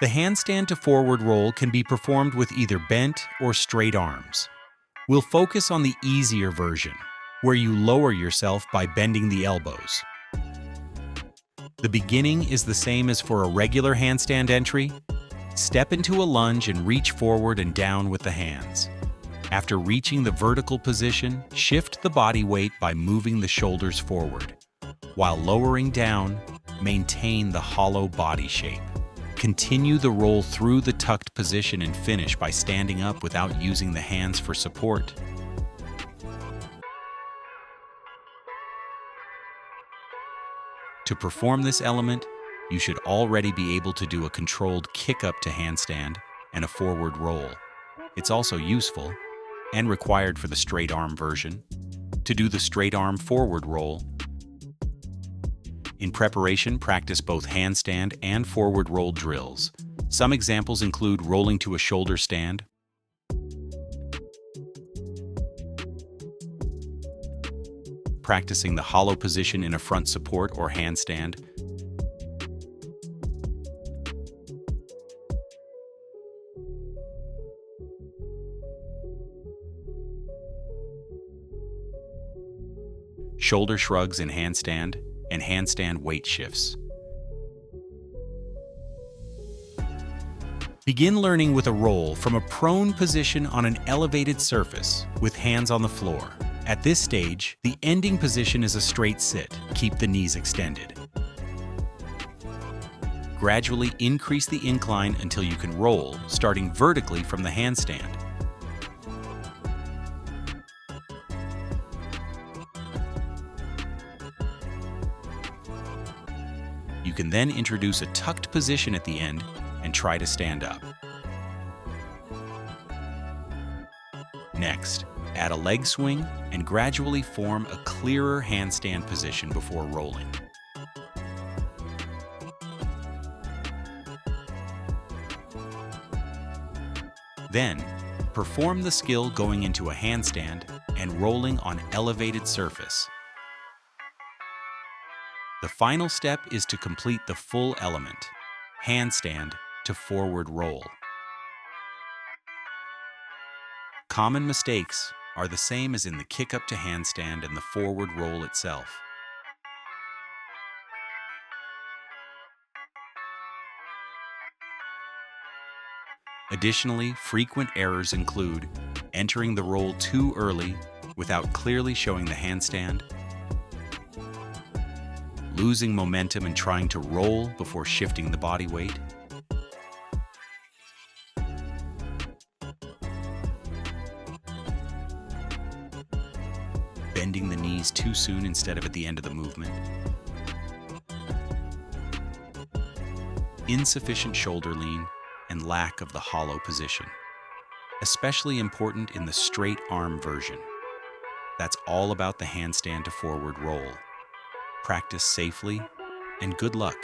The handstand to forward roll can be performed with either bent or straight arms. We'll focus on the easier version, where you lower yourself by bending the elbows. The beginning is the same as for a regular handstand entry. Step into a lunge and reach forward and down with the hands. After reaching the vertical position, shift the body weight by moving the shoulders forward. While lowering down, maintain the hollow body shape. Continue the roll through the tucked position and finish by standing up without using the hands for support. To perform this element, you should already be able to do a controlled kick-up to handstand and a forward roll. It's also useful and required for the straight arm version. To do the straight arm forward roll, in preparation, practice both handstand and forward roll drills. Some examples include rolling to a shoulder stand, practicing the hollow position in a front support or handstand, shoulder shrugs in handstand, and handstand weight shifts. Begin learning with a roll from a prone position on an elevated surface with hands on the floor. At this stage, the ending position is a straight sit. Keep the knees extended. Gradually increase the incline until you can roll, starting vertically from the handstand. You can then introduce a tucked position at the end and try to stand up. Next, add a leg swing and gradually form a clearer handstand position before rolling. Then, perform the skill going into a handstand and rolling on elevated surface. The final step is to complete the full element, handstand to forward roll. Common mistakes are the same as in the kick-up to handstand and the forward roll itself. Additionally, frequent errors include entering the roll too early without clearly showing the handstand, losing momentum and trying to roll before shifting the body weight, bending the knees too soon instead of at the end of the movement, insufficient shoulder lean, and lack of the hollow position. Especially important in the straight arm version. That's all about the handstand to forward roll. Practice safely, and good luck.